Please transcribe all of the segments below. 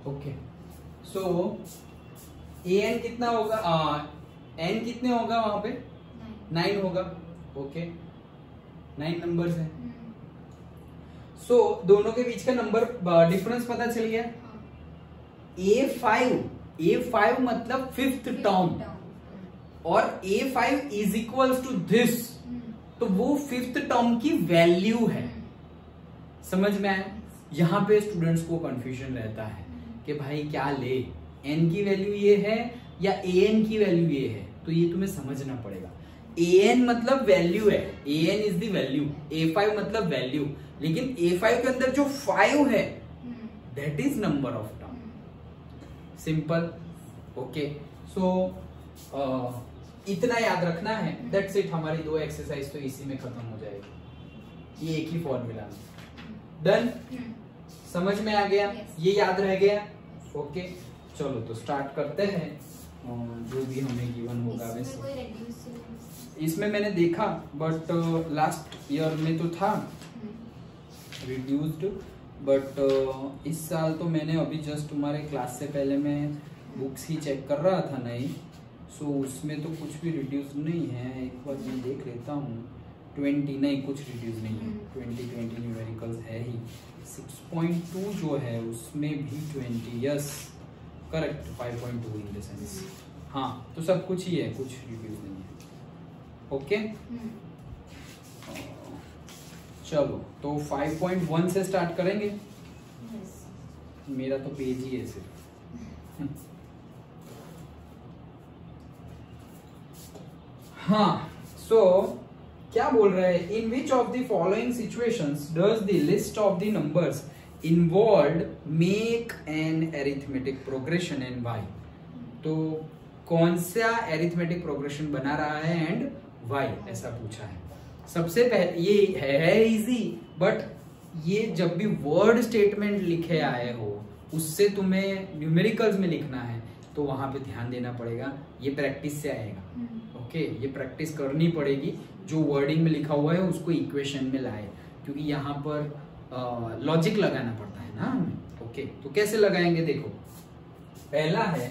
Okay, so an कितना होगा, n कितने होगा वहां पे 9 होगा। ओके 9 नंबर्स है। सो दोनों के बीच का नंबर डिफरेंस पता चल गया। A5 मतलब 5th टर्म और A5 is equals to this, तो वो 5th टर्म की वैल्यू है। समझ में आया? यहां पे स्टूडेंट्स को कंफ्यूजन रहता है कि भाई क्या ले, n की वैल्यू ये है या an की वैल्यू ये है, तो ये तुम्हें समझना पड़ेगा। an मतलब वैल्यू है, an is the value, A5 मतलब वैल्यू, लेकिन A5 के अंदर जो 5 है that is number of term. Simple. Okay, so इतना याद रखना है, दैट्स इट। हमारी 2 एक्सरसाइज तो इसी में खत्म हो जाएगी, ये एक ही फॉर्मूला में। डन? समझ में आ गया? ये याद रह गया? ओके चलो तो स्टार्ट करते हैं, जो भी हमें गिवन होगा। वैसे इसमें मैंने देखा बट लास्ट ईयर में तो था रिड्यूस्ड, बट इस साल तो मैंने अभी जस्ट तुम्हारे क्लास से पहले मैं बुक्स ही चेक कर रहा था नई, सो उसमें तो कुछ भी रिड्यूस नहीं है। एक बार मैं देख लेता हूँ। 20 नहीं, कुछ रिड्यूस नहीं है। 20 न्यूमेरिकल्स है ही। 6.2 जो है उसमें भी 20, yes correct, 5.2 in the sense. हाँ तो सब कुछ ही है, कुछ रिड्यूस नहीं है। ओके चलो तो 5.1 से स्टार्ट करेंगे। मेरा तो पेज ही है सिर्फ। हाँ सो क्या बोल रहे हैं, in which of the following situations does the list of the numbers involved make an arithmetic progression and why. तो कौन सा एरिथमेटिक प्रोग्रेशन बना रहा है एंड वाई, ऐसा पूछा है। सबसे पहले ये है इजी, बट ये जब भी वर्ड स्टेटमेंट लिखे आए हो उससे तुम्हें न्यूमेरिकल्स में लिखना है तो वहां पे ध्यान देना पड़ेगा। ये प्रैक्टिस से आएगा। ओके ये प्रैक्टिस करनी पड़ेगी, जो वर्डिंग में लिखा हुआ है उसको इक्वेशन में लाए, क्योंकि यहाँ पर लॉजिक लगाना पड़ता है ना हमें। ओके तो कैसे लगाएंगे देखो, पहला है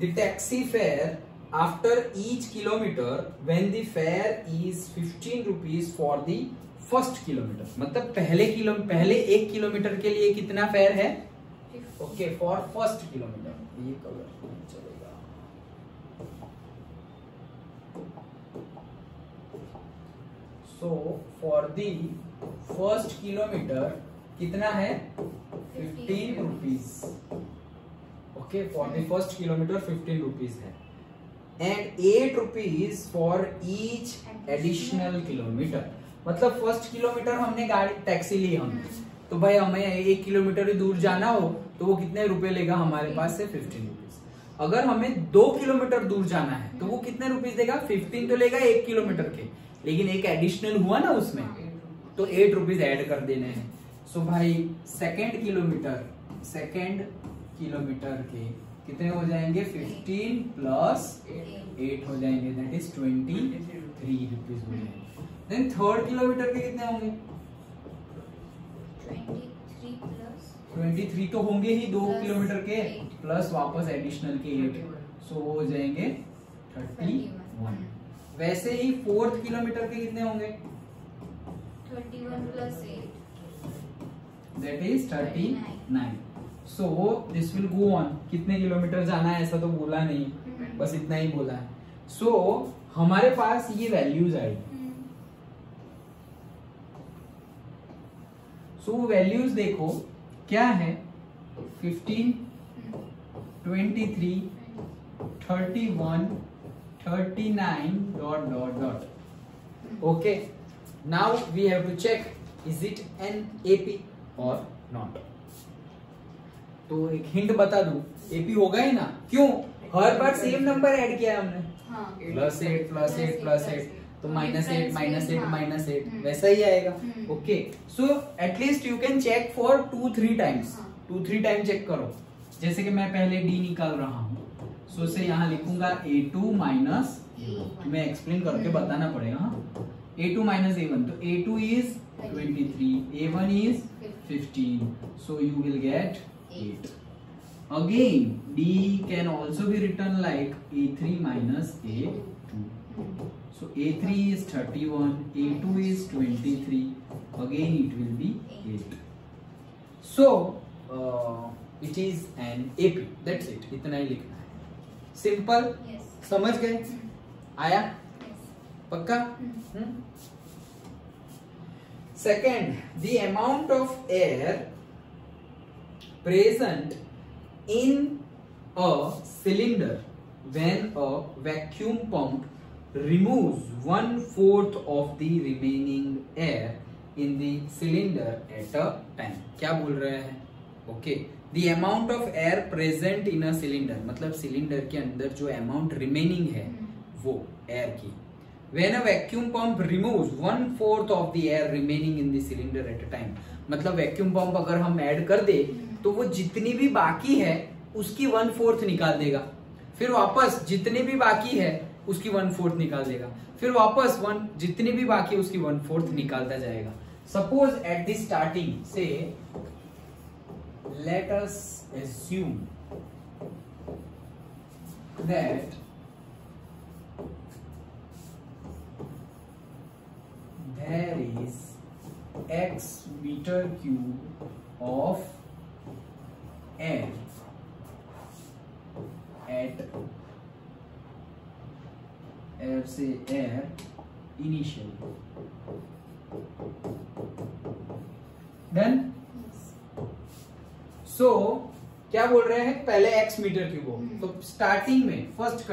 the taxi fare after each kilometre when the fare is 15 rupees for the first kilometre. मतलब पहले 1 किलोमीटर के लिए कितना फेयर है? Okay for first kilometre. ये कलर चलेगा। So for the first kilometre कितना है? 15 rupees. Okay for the first kilometre 15 rupees है, and 8 rupees for each additional kilometre. मतलब फर्स्ट किलोमीटर हमने गाड़ी टैक्सी ली हमने, तो भाई हमें 1 किलोमीटर ही दूर जाना हो तो वो कितने रुपए लेगा हमारे पास से? 15 रुपीज। अगर हमें 2 किलोमीटर दूर जाना है तो वो कितने रुपीज देगा? 15 तो लेगा 1 किलोमीटर के, लेकिन एक एडिशनल हुआ ना उसमें, तो 8 रुपीज ऐड कर देने हैं। सो भाई सेकेंड किलोमीटर के कितने हो जाएंगे? 15 प्लस 8 हो जाएंगे, दैट इज 23 रुपीज हो जाएंगे। देन थर्ड किलोमीटर के कितने होंगे? 23 तो होंगे ही 2 किलोमीटर के, प्लस वापस एडिशनल के 8, सो हो जाएंगे 31। वैसे ही फोर्थ किलोमीटर के कितने होंगे? 21 plus 8 that is 39। So this will go on. कितने किलोमीटर जाना है ऐसा तो बोला नहीं, बस इतना ही बोला है। सो हमारे पास ये वैल्यूज आई। सो वैल्यूज देखो क्या है? 15, 23, 31, 39 dot dot dot. Okay now we have to check is it an AP और नॉट। तो एक हिंट बता दूं, एपी होगा ही ना, क्यों? हर बार सेम नंबर ऐड किया है हमने, प्लस 8 प्लस 8 प्लस 8, तो -8 -8 -8 वैसा ही आएगा। Okay so at least you can check for 2-3 times. 2-3 time check करो। जैसे कि मैं पहले डी निकाल रहा हूँ, सो से यहाँ लिखूंगा A2 माइनस, मैं एक्सप्लेन करके बताना पड़ेगा। A2 माइनस A1, तो A2 is 23, A1 is 15, so you will get 8. Again, D can also be written like A3 minus A2. So A3 is 31, A2 is 23. Again, it will be 8. So it is an AP. That's it. इतना ही लिखना है. Simple. Yes. समझ गए? आया? Yes. पक्का? Second, the amount of air present in a cylinder when a vacuum pump removes 1/4 of the remaining air in the cylinder at a time. क्या बोल रहे हैं? Okay, the amount of air present in a cylinder मतलब cylinder के अंदर जो amount remaining है वो air की. When a vacuum pump removes 1/4 of the air remaining in the cylinder at a time, मतलब वैक्यूम पंप अगर हम ऐड कर दे तो वो जितनी भी बाकी है उसकी 1/4 निकाल देगा, फिर वापस जितनी भी बाकी है उसकी 1/4 निकाल देगा, फिर वापस जितनी भी बाकी है उसकी 1/4 निकालता जाएगा. सपोज एट द स्टार्टिंग से let us assume that there is x meter cube of air at air initially. Done? So क्या बोल रहे हैं? पहले x मीटर क्यूब हो. तो स्टार्टिंग में फर्स्ट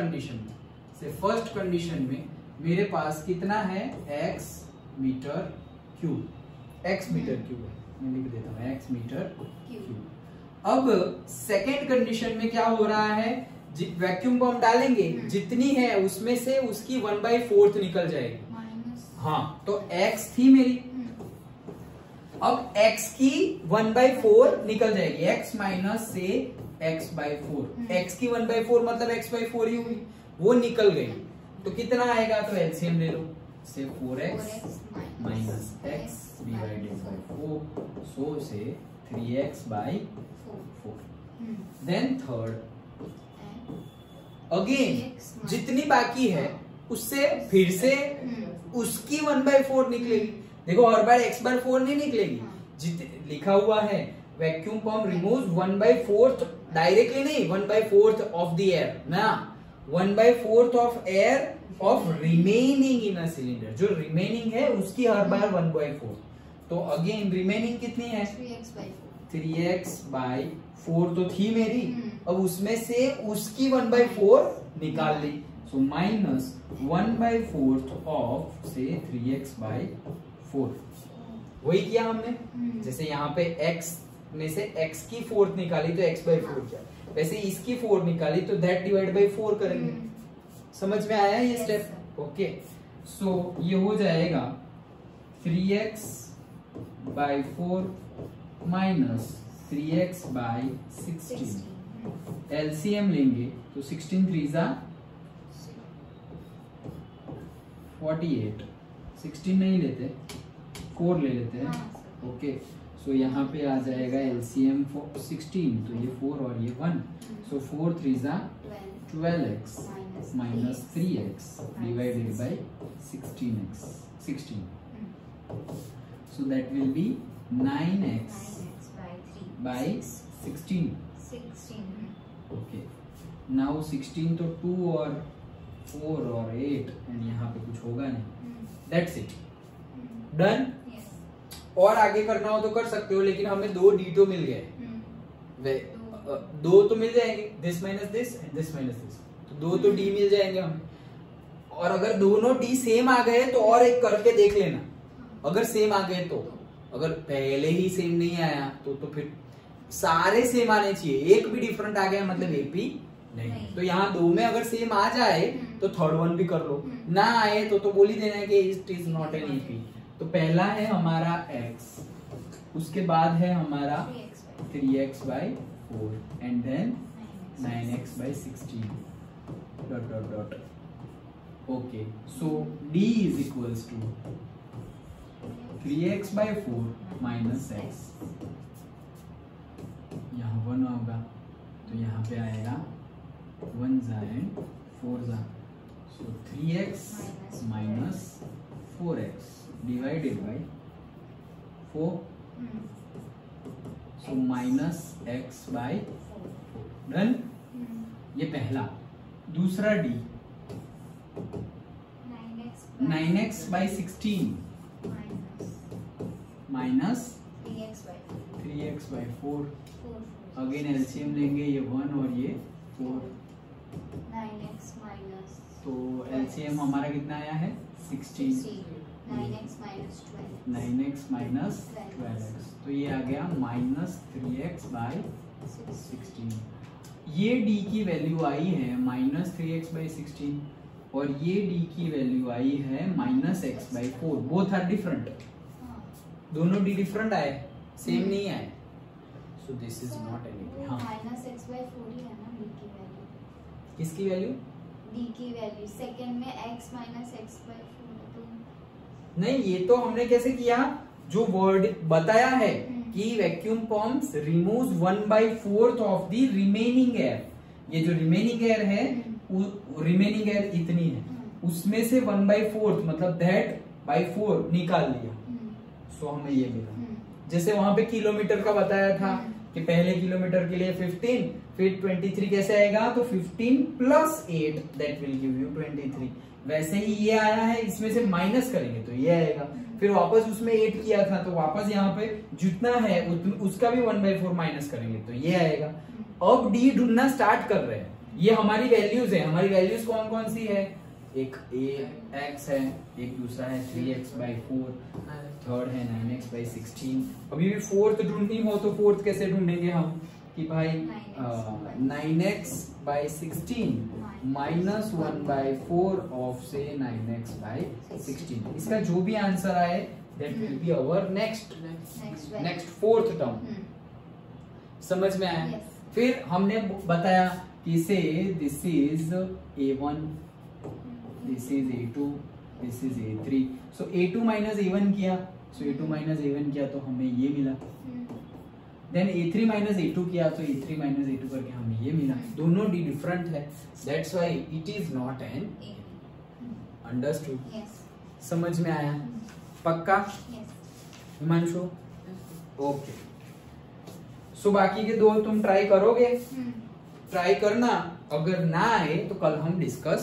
कंडीशन में मेरे पास कितना है? x meter cube. x meter cube है, मैं लिख देता हूँ x मीटर क्यूब. अब सेकेंड कंडीशन में क्या हो रहा है? वैक्यूम पंप डालेंगे, जितनी है उसमें से उसकी 1/4 निकल जाएगी. हाँ, तो x थी मेरी, अब x की 1/4 निकल जाएगी. x माइनस से x/4. x की 1/4 मतलब x/4 ही हुई, वो निकल गई. तो कितना आएगा? तो एलसीएम ले लो, से 4x minus x divided by 4, सो से 3x/4. देन थर्ड, अगेन जितनी बाकी है उससे फिर से उसकी 1/4 निकलेगी. देखो हर बार x/4 नहीं निकलेगी. लिखा हुआ है वैक्यूम पंप रिमूव्स 1/4, डायरेक्टली नहीं, 1/4 ऑफ द एयर ना, 1/4 of air of remaining in a cylinder. जो रिमेनिंग है उसकी हर बार 1/4. तो अगेन रिमेनिंग कितनी है? 3x/4 तो थी मेरी, अब उसमें से उसकी 1/4 निकाल ली. सो माइनस 1/4 ऑफ से 3x/4. वही किया हमने. जैसे यहाँ पे x में से x की 4th निकाली तो x/4 किया, वैसे इसकी 4 निकाली तो दैट डिवाइड बाय 4 करेंगे. समझ में आया ये स्टेप? ओके, सो ये हो जाएगा 3x/4 माइनस 3x/16. एलसीएम लेंगे तो 16 3 जा 48. 16 नहीं लेते, 4 ले लेते हैं. ओके, सो यहाँ पे आ जाएगा एलसीएम 16, तो ये 4 और ये 1. सो 4 3 जा 12x minus 3x divided by 16. So that will be 9x by 16. Okay. Now 16 तो 2 और 4 और 8 एंड यहाँ पे कुछ होगा नहीं. That's it. Done? और आगे करना हो तो कर सकते हो, लेकिन हमें 2 d तो मिल गए. 2 तो मिल जाएंगे, this minus this and this minus this. तो 2 तो d मिल जाएंगे हमें. और अगर दोनों d सेम आ गए तो और एक करके देख लेना. अगर सेम आ गए तो, अगर पहले ही सेम नहीं आया तो फिर सारे सेम आने चाहिए. एक भी डिफरेंट आ गया मतलब एपी नहीं. तो यहाँ 2 में अगर सेम आ जाए तो थर्ड वन भी कर लो, ना आए तो बोल ही देना है कि it is not an AP. तो पहला है हमारा x, उसके बाद है हमारा 3x/4 and then 9x/16 dot dot dot. Okay, so d is equals to 3x/4 minus x. यहाँ 1 होगा, तो यहाँ पे आएगा 1 जा एंड 4 जा, सो 3x minus 4x divided by 4, so minus x by 4। Done. ये पहला। दूसरा D 9x by 16 minus 3x by 4। Again LCM लेंगे, ये 1 और ये 4, 9x माइनस, तो एलसीएम हमारा कितना आया है 16, 9x minus 12, 9x minus 12x, तो ये आ गया माइनस 3x बाई 16। ये d की वैल्यू आई है माइनस 3x बाई 16 और ये d की वैल्यू आई है minus x by 4। Both are different, दोनों d डिफरेंट आए, सेम नहीं आए, so this is not anything. हाँ, माइनस x बाई 4 ही है ना d की वैल्यू। किसकी वैल्यू? d की वैल्यू सेकंड में x माइनस x बाई 4 है, तो नहीं, ये तो हमने कैसे किया, जो वर्ड बताया है कि vacuum pumps removes 1/4 of the remaining air. ये जो रिमेनिंग एयर है, रिमेनिंग एयर इतनी है, उसमें से 1/4 मतलब दैट बाई 4 निकाल लिया, सो हमें ये मिला। जैसे वहां पे किलोमीटर का बताया था कि पहले किलोमीटर के लिए 15, फिर 23 कैसे आएगा, तो 15 plus 8 that will give you 23। वैसे ही ये आया है, इसमें से माइनस करेंगे तो ये आएगा, फिर वापस उसमें 8 किया था तो वापस यहाँ पे जितना है उसका भी 1/4 माइनस करेंगे तो ये आएगा। अब डी ढूंढना स्टार्ट कर रहे हैं, ये हमारी वैल्यूज है। हमारी वैल्यूज कौन कौन सी है, एक x है, एक दूसरा है 3x बाई 4, थर्ड है 9x बाई 16। अभी भी फोर्थ ढूंढनी हो तो फोर्थ कैसे ढूंढेंगे हम, कि भाई 9x बाई 16 माइनस 1/4 ऑफ से 9x बाई 16। इसका जो भी आंसर आए that will be our next fourth term. समझ में आया? फिर हमने बताया कि से this is A1, this is A2, this is A3, so A2 minus A1 किया, सो A2 माइनस A1 किया तो हमें ये मिला। देन A3 माइनस A2 किया तो A3 माइनस A2 करके हमें ये मिला। दोनों डी डिफरेंट है, that's why it is not an understood. समझ में आया? पक्का हिमांशु? ओके, सो बाकी के दो तुम ट्राई करोगे? ट्राई करना, अगर ना आए तो कल हम डिस्कस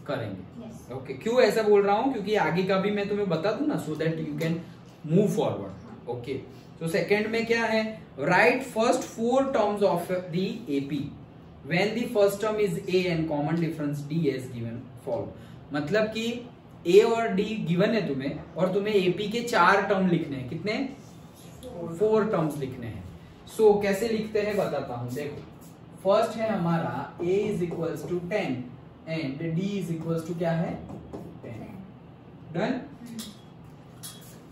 करेंगे। ओके, क्यों ऐसा बोल रहा हूं, क्योंकि आगे का भी मैं तुम्हें बता दूं ना, so that you can move forward. Okay, तो सेकंड में क्या है, write first 4 terms of the AP when the first term is a and common difference d as given follow. मतलब कि ए और डी गिवन है तुम्हें, और तुम्हें एपी के 4 टर्म लिखने हैं। कितने? 4 टर्म्स लिखने हैं। सो कैसे लिखते हैं बताता हूं। देखो, फर्स्ट है हमारा a is equals to 10 and d is equals to क्या है 10। डन।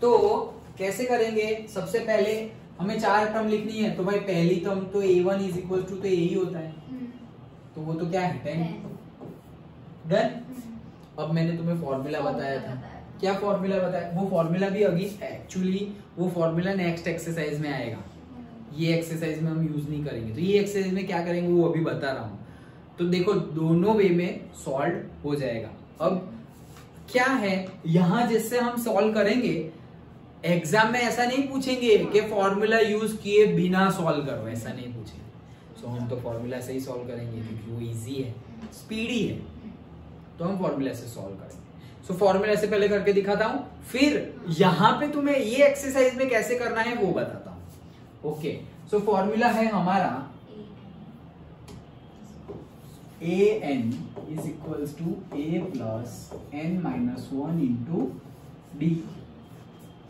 तो कैसे करेंगे, सबसे पहले हमें 4 टर्म लिखनी है, तो भाई पहली टर्म तो a1 इज इक्वल्स टू तो a ही होता है, तो वो तो क्या है 10। डन। अब मैंने तुम्हें फॉर्मूला बताया था, क्या फॉर्मूला बताया, वो फॉर्मूला भी अभी एक्चुअली वो फॉर्मूला नेक्स्ट एक्सरसाइज में आएगा, ये एक्सरसाइज में हम यूज नहीं करेंगे। तो ये एक्सरसाइज में क्या करेंगे वो अभी बता रहा हूं। तो देखो, दोनों वे में सॉल्व हो जाएगा। अब क्या है, यहां जिससे हम सॉल्व करेंगे, एग्जाम में ऐसा नहीं पूछेंगे कि फॉर्मूला यूज किए बिना सॉल्व करो, ऐसा नहीं पूछेंगे। सो हम तो फॉर्मूला से ही सॉल्व करेंगे क्योंकि वो इजी है, स्पीडी है, तो हम फॉर्मूला से सॉल्व करेंगे। सो फॉर्मूला से पहले करके दिखाता हूं, फिर यहां पे तुम्हें ये एक्सरसाइज में कैसे करना है वो बताता हूं। ओके, सो फॉर्मूला है हमारा an is equals to a plus n minus 1 into d।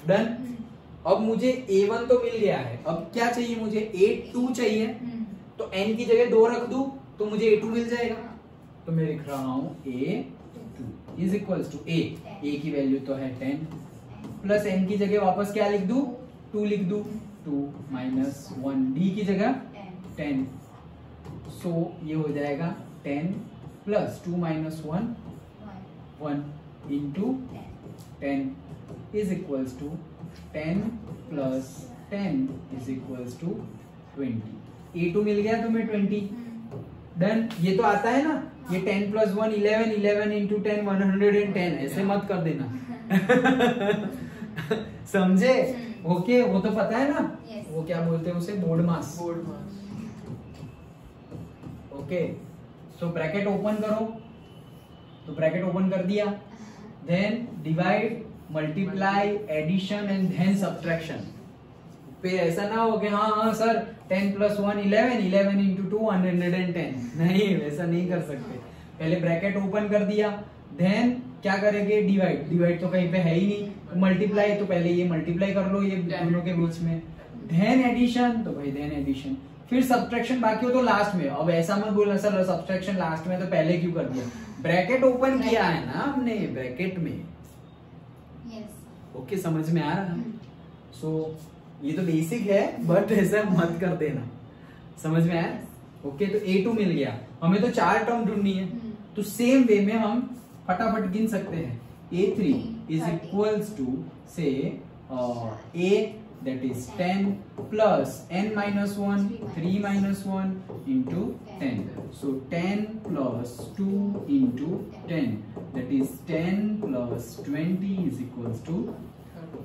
Done. अब मुझे a1 तो मिल गया है, अब क्या चाहिए मुझे, a2 चाहिए, तो n की जगह 2 रख दूं तो मुझे a2 मिल जाएगा। तो मैं लिख रहा हूं a2 is equals to a की वैल्यू तो है 10 प्लस n की जगह वापस क्या लिख दूं, 2 लिख दूं, 2 माइनस 1 d की जगह 10। सो ये हो जाएगा 10 plus 2 minus 1 into 10 is equals to 10 plus 10 is equals to 20। A2 मिल गया तुम्हें 20। डन। ये तो आता है ना, ये 10 + 1 11, 11 × 10 110, ऐसे मत कर देना। समझे? ओके, वो तो पता है ना। Yes. वो क्या बोलते हैं उसे, BODMAS. Okay, so bracket open करो, तो ब्रैकेट ओपन कर दिया, then divide, multiply, addition and then subtraction. फिर ऐसा ना हो कि हाँ सर 10 + 1 11, 11 × 2 110, नहीं वैसा नहीं कर सकते। पहले ब्रैकेट ओपन कर दिया, देन क्या करेंगे, डिवाइड। डिवाइड तो कहीं पे है ही नहीं, मल्टीप्लाई तो पहले ये मल्टीप्लाई कर लो ये दोनों के बीच में, देन एडिशन, तो भाई देन एडिशन, फिर सब्ट्रैक्शन बाकी हो तो लास्ट में। अब ऐसा मत बोलना सर सब्ट्रैक्शन लास्ट में, तो पहले क्यों कर दिया, ब्रैकेट ओपन किया है ना हमने ब्रैकेट में। ओके, समझ में आ रहा है? सो ये तो बेसिक है, बट ऐसा मत कर देना, समझ में आया? ओके, तो A2 मिल गया, हमें तो 4 टर्म ढूंढनी है, तो सेम वे में हम फटाफट गिन सकते हैं। A3 = से A that is 10 plus n - 1 3 - 1 into 10, so 10 plus 2 into 10, that is 10 plus 20 is equals to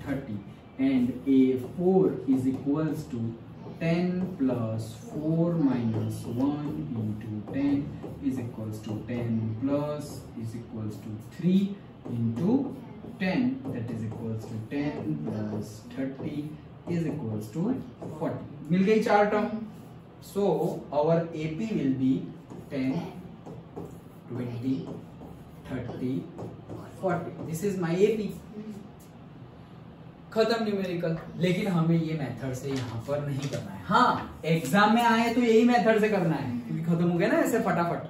30, and A4 is equals to 10 plus 4 minus 1 into 10 is equals to 10 plus is equals to 3 into 10, that is equals to 10 plus 30 is equals to 40. मिल गई 4 term. So our AP will be 10, 20, 30, 40. This is my AP. खत्म numerical. लेकिन हमें ये method से यहाँ पर नहीं करना है। हाँ, एग्जाम में आए तो यही मेथड से करना है, क्योंकि खत्म हो गया ना ऐसे फटाफट,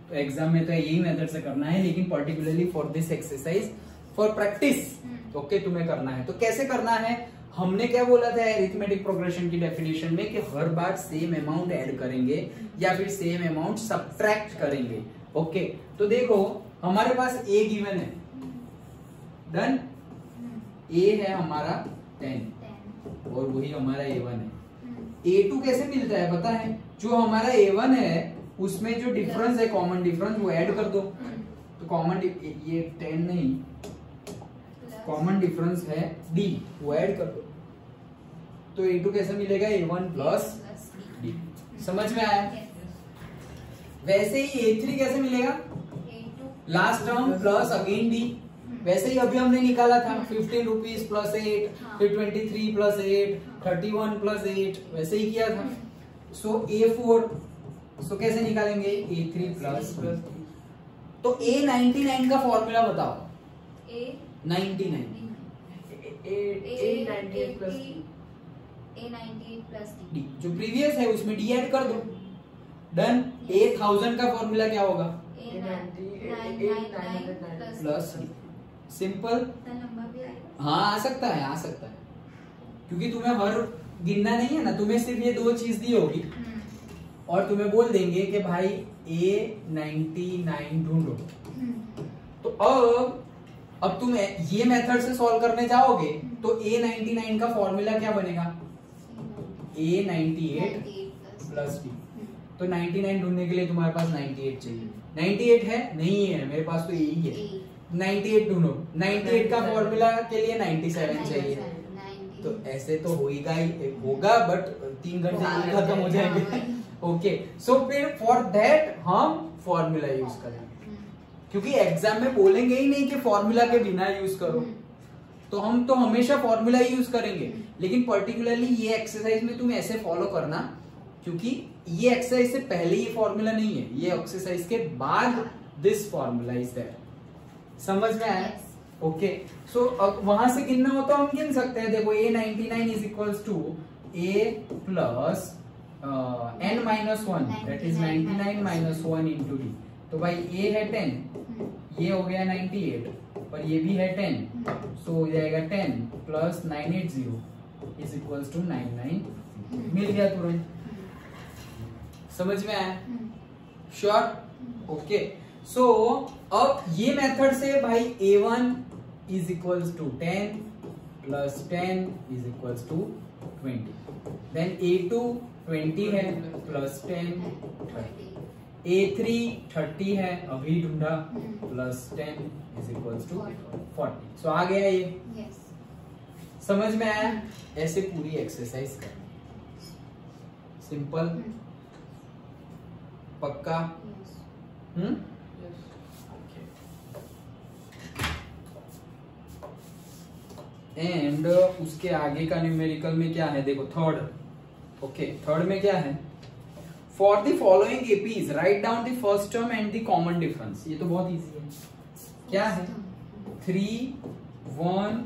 तो एग्जाम में तो यही मेथड से करना है, लेकिन particularly for this exercise for practice okay तुम्हें करना है। तो कैसे करना है, हमने क्या बोला था अरिथमेटिक प्रोग्रेशन की डेफिनेशन में कि हर बार सेम अमाउंट ऐड करेंगे या फिर सेम अमाउंट सब्ट्रैक्ट करेंगे। ओके, तो देखो हमारे पास A गिवन है, डन। A है हमारा 10 और वही हमारा A1 है। A2 कैसे मिलता है पता है, जो हमारा A1 है उसमें जो डिफरेंस है, कॉमन डिफरेंस, वो ऐड कर दो। तो कॉमन ये 10 नहीं, कॉमन डिफरेंस है D, वो ऐड कर दो। तो A2 कैसे मिलेगा, A1 प्लस D। समझ में आया? वैसे ही A3 कैसे मिलेगा, last term plus again D। वैसे ही अभी हमने निकाला था 15 रुपीज प्लस 8, फिर 23 प्लस 8, 31 प्लस 8, वैसे ही किया था। सो A4 सो कैसे निकालेंगे, A3 प्लस। तो A99 का फॉर्मूला बताओ। A99 D, जो प्रीवियस है उसमें D ऐड कर दो, डन। A1000 का फॉर्मूला क्या होगा, प्लस D। सिंपल। हाँ आ सकता है, आ सकता है, क्योंकि तुम्हें हर गिनना नहीं है ना, तुम्हें सिर्फ ये 2 चीज दी होगी और तुम्हें बोल देंगे कि भाई A99 ढूंढो। तो अब तुम ये मेथड से सॉल्व करने जाओगे तो A99 का फॉर्मूला क्या बनेगा, A98 प्लस D। तो 99 ढूंढने के लिए तुम्हारे पास 98 चाहिए। 98 है, नहीं है मेरे पास, तो यही है 98 ढूंढो। 98 का फॉर्मूला के लिए 97 चाहिए। तो ऐसे तो होगा बट 3 घंटे खत्म हो जाएंगे। ओके, सो फिर फॉर दैट हम फॉर्मूला यूज करेंगे, क्योंकि एग्जाम में बोलेंगे ही नहीं कि फॉर्मूला के बिना यूज करो, तो हम तो हमेशा फॉर्मूला ही यूज करेंगे। लेकिन पर्टिकुलरली ये एक्सरसाइज में तुम ऐसे फॉलो करना, क्योंकि ये एक्सरसाइज से पहले ये फॉर्मूला नहीं है, ये एक्सरसाइज के बाद दिस फॉर्मूला इज देयर। समझ में आया? ओके, सो अब वहां से गिनना हो तो हम गिन सकते हैं। देखो A99 is equals to A plus n - 1 that is 99 - 1 into D। तो भाई A है 10, ये हो गया 98 और ये भी है 10, सो हो जाएगा 10 प्लस 980 इज इक्वल्स टू 99। मिल गया तुरंत। समझ में आया? श्योर? ओके, सो अब ये मेथड से भाई A1 is equals to 10, plus 10 is equals to 20. Then A2 20 है प्लस 10 30. A3 30 है अभी ढूंढा प्लस 10 इज इक्वल्स टू 40. सो आ गया ये. Yes. समझ में आया? ऐसे पूरी एक्सरसाइज करनी. सिंपल. पक्का? Yes. एंड उसके आगे का न्यूमेरिकल में क्या है देखो. थर्ड. ओके थर्ड में क्या है? For the following APs write down the first term and the common difference. ये तो बहुत इजी है. क्या है? 3 1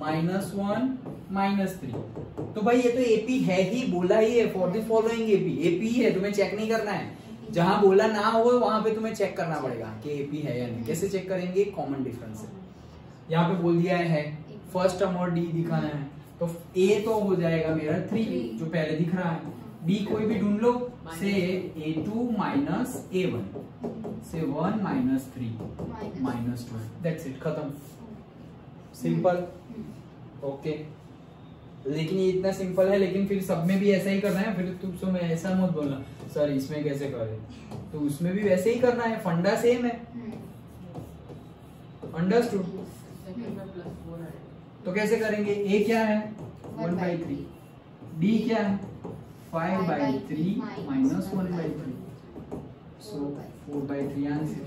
-1 -3. तो भाई ये तो एपी है ही, बोला ही है for the following AP. AP है, तुम्हें चेक नहीं करना है. जहां बोला ना हो वहां पे तुम्हें चेक करना पड़ेगा कि एपी है या नहीं. कैसे चेक करेंगे? कॉमन डिफरेंस है. यहाँ पे बोल दिया है फर्स्ट टर्म और डी दिखाना है, तो ए तो हो जाएगा मेरा 3 जो पहले दिख रहा है. डी कोई भी ढूंढ लो. से A2 माइनस A1 से 1 माइनस 3 माइनस 2. That's it. खत्म. सिंपल. ओके. लेकिन ये इतना सिंपल है, लेकिन फिर सब में भी ऐसा ही करना है. फिर तुम सो मैं ऐसा मत बोलना सर इसमें कैसे करें, तो उसमें भी वैसे ही करना है. फंडा सेम है. अंडरस्टूड? तो कैसे करेंगे? ए क्या है? 1/3. डी क्या है? 5/3 minus 1/3. So 4/3 answer.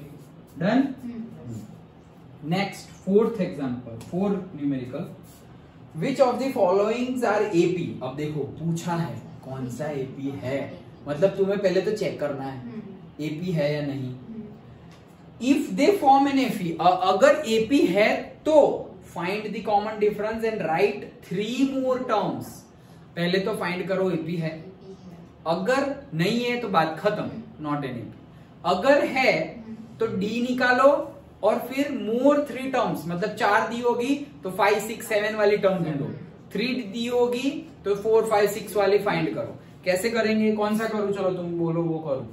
Done. Next fourth example, fourth numerical. Which of the followings are AP. अब देखो पूछा है कौन सा एपी है, मतलब तुम्हें पहले तो चेक करना है एपी है या नहीं. If they form an AP, अगर एपी है तो find the common difference and right 3 more terms. पहले तो फाइंड करो एपी है. अगर नहीं है तो बात खत्म, नॉट एन एपी. अगर है तो डी निकालो और फिर मोर 3 टर्म्स, मतलब 4 दी होगी तो 5 6 7 वाली टर्म ढूंढो. 3 दी होगी तो 4 5 6 वाली फाइंड करो. कैसे करेंगे? कौन सा करूं? चलो तुम बोलो वो करो,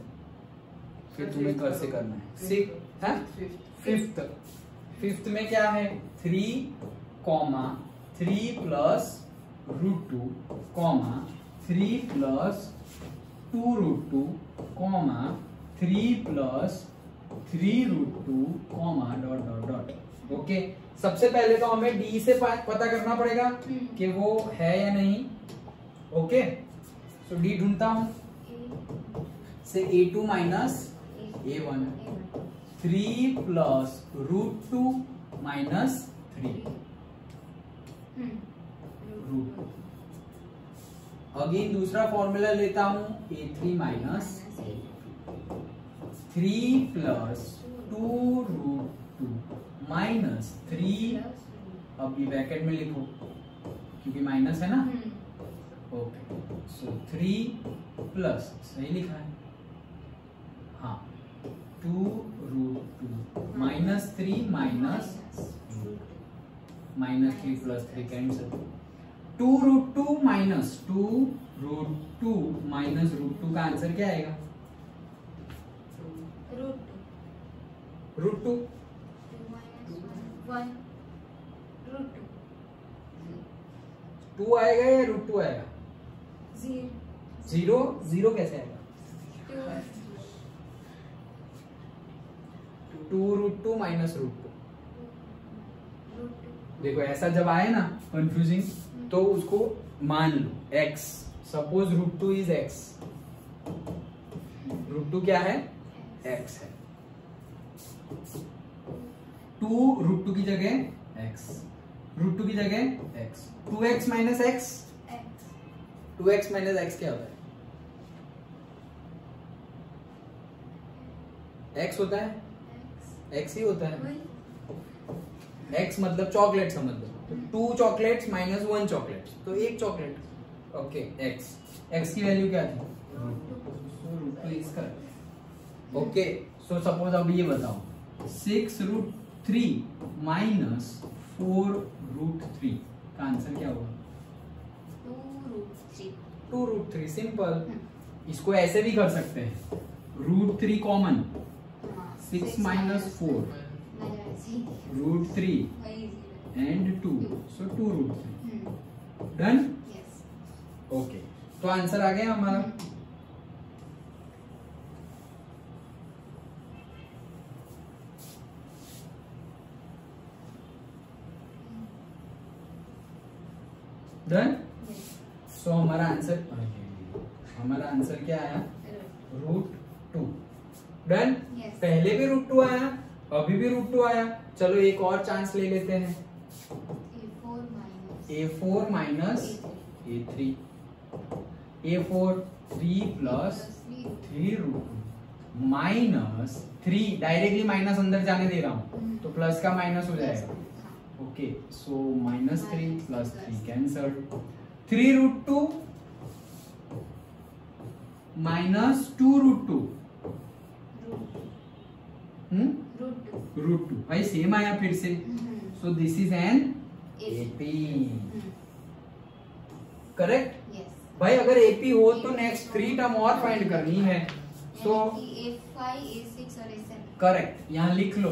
फिर तुम्हें कर से करना है. फिफ्थ में क्या है? 3 3 plus √2 3 plus 2 √2 3 plus 3 √2 dot dot dot. Okay. सबसे पहले तो हमें डी से पता करना पड़ेगा कि वो है या नहीं. ओके. सो डी ढूंढता हूं. से A2 minus A1 3 plus √2 minus 3 √2. Again दूसरा फॉर्मूला लेता हूं. A3 minus 3 plus 2 √2 minus 3. अब ये ब्रैकेट में लिखो क्योंकि माइनस है ना. ओके. सो 3 प्लस, सही लिखा है हाँ, 2 √2 minus 3 minus 3 plus 3 cancel. 2 √2 minus 2 √2 minus √2 का आंसर क्या आएगा? √2 2 आएगा या √2 आएगा? 0 कैसे आएगा? 2 √2 माइनस √2. देखो ऐसा जब आए ना कंफ्यूजिंग, तो उसको मान लो x. Suppose √2 is x. √2 क्या है? x है. 2 √2 की जगह x, √2 की जगह x. 2x minus x, 2x minus x क्या होता है? x होता है, x ही होता है. x मतलब चॉकलेट समझ लो. तो 2 चॉकलेट्स माइनस 1 चॉकलेट, तो 1 चॉकलेट. ओके. x की वैल्यू क्या थी? ओके. सो सपोज अब ये बताओ 6√3 माइनस 4√3 का आंसर क्या होगा? 2√3. सिंपल. इसको ऐसे भी कर सकते हैं. √3 common, 6 minus 4 √3 and 2, so 2√3. Done? Yes. Okay, तो आंसर आ गया हमारा। डन? सो हमारा आंसर क्या आया? √2। डन? पहले भी √2 आया, अभी भी √2 आया। चलो एक और चांस ले लेते हैं। A4 minus A3, A4 3 plus 3√2 minus 3, directly minus अंदर जाने दे रहा हूं तो प्लस का माइनस हो जाएगा। ओके, सो -3 प्लस 3 कैंसल। 3√2 माइनस 2√2 √2 भाई सेम आया फिर से। सो this is an AP, correct? भाई अगर AP हो तो नेक्स्ट 3 टर्म और फाइंड करनी है। सो A5, A6 और A7। करेक्ट, यहाँ लिख लो।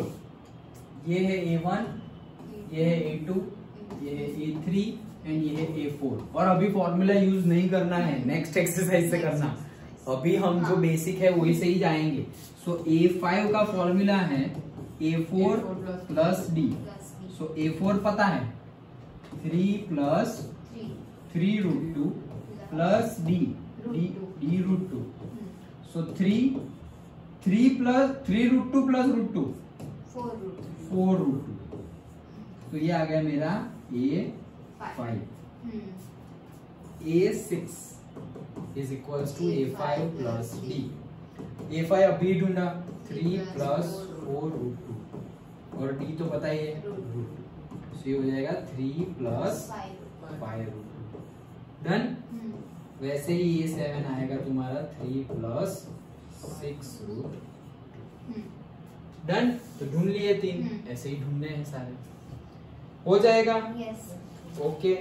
ये है A1, ये है A2, ये है A3 एंड ये है A4। और अभी फॉर्मूला यूज नहीं करना है, नेक्स्ट एक्सरसाइज से करना। अभी हम जो बेसिक है वही से ही जाएंगे। सो A5 का फॉर्मूला है A4 प्लस D। सो A4 पता है 3 plus 3√2 plus D √2। So 3 plus 3√2 plus √2 4√2। तो ये आ गया मेरा A5। A6 is equals to A5 plus D। A5 अभी ढूंढा, 3 प्लस 4√2 और D तो पता ही है √2। सो ये हो जाएगा 3 प्लस 5√2। डन? वैसे ही A7 आएगा तुम्हारा 3 प्लस 6√2। डन? तो ढूंढ लिए 3, ऐसे ही ढूंढने हैं सारे, हो जाएगा। ओके,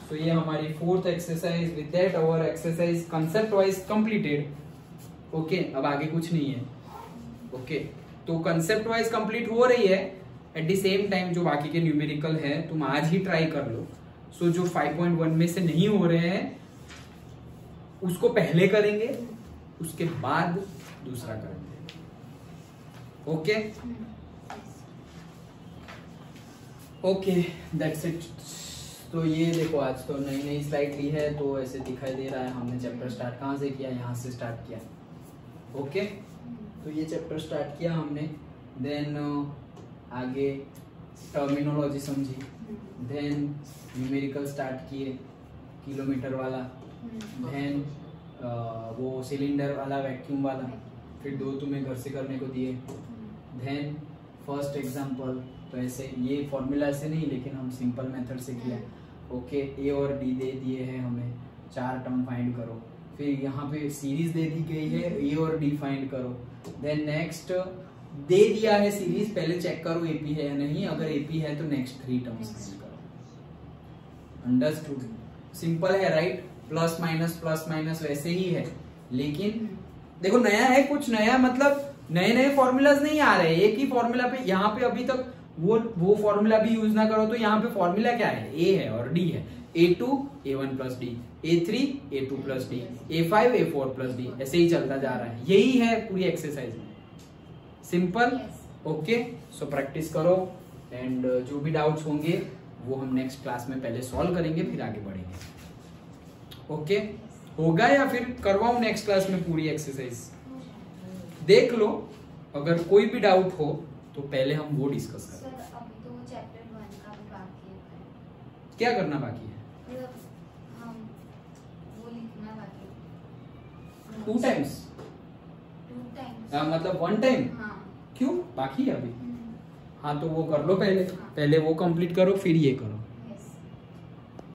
तो ये हमारी 4th exercise. With that our exercise concept wise completed. Okay, अब आगे कुछ नहीं है। ओके, तो कंसेप्ट वाइज कंप्लीट हो रही है। एट द सेम टाइम जो बाकी के न्यूमेरिकल है तुम आज ही ट्राई कर लो। सो जो 5.1 में से नहीं हो रहे हैं उसको पहले करेंगे, उसके बाद दूसरा करेंगे। Okay okay, that's it. तो ये देखो, आज तो नई नई स्लाइड ली है तो ऐसे दिखाई दे रहा है। हमने चैप्टर स्टार्ट कहाँ से किया? यहाँ से स्टार्ट किया। ओके, तो ये चैप्टर स्टार्ट किया हमने। देन आगे टर्मिनोलॉजी समझी, देन न्यूमेरिकल स्टार्ट किए, किलोमीटर वाला, देन वो सिलेंडर वाला, वैक्यूम वाला, फिर 2 तुम्हें घर से करने को दिए। देन फर्स्ट एग्जांपल, तो ऐसे ये फॉर्मूला से नहीं लेकिन हम सिंपल मेथड से किया। ओके, ए और डी दे दिए हैं हमें, 4 टर्म फाइंड करो। फिर यहाँ पे सीरीज दे दी गई है, ए और डी फाइंड करो। देन नेक्स्ट दे दिया है सीरीज, पहले चेक करो एपी है या नहीं, अगर एपी है तो नेक्स्ट 3 टर्म्स फाइंड करो। अंडरस्टूड? सिंपल है राइट? प्लस माइनस वैसे ही है, लेकिन देखो नया है, कुछ नया मतलब नए फॉर्मूलाज नहीं आ रहे। एक ही फॉर्मूला पे यहाँ पे अभी तक वो फॉर्मूला भी यूज ना करो। तो यहाँ पे फॉर्मूला क्या है? ए है और डी है। A2 A1 plus D, A3 A2 plus D, A5 A4 plus D, ऐसे ही चलता जा रहा है। यही है पूरी एक्सरसाइज में, सिंपल। ओके, सो प्रैक्टिस करो एंड जो भी डाउट्स होंगे वो हम नेक्स्ट क्लास में पहले सॉल्व करेंगे, फिर आगे बढ़ेंगे। ओके, होगा या फिर करवाऊं नेक्स्ट क्लास में पूरी एक्सरसाइज? देख लो, अगर कोई भी डाउट हो तो पहले हम वो डिस्कस करें। सर अभी तो चैप्टर 1 का भी बाकी है। क्या करना बाकी है? हम वो लिखना बाकी है। 2 टाइम्स? 2 टाइम्स मतलब 1 टाइम? हाँ। क्यों बाकी है अभी? हाँ तो वो कर लो पहले वो कंप्लीट करो, फिर ये करो।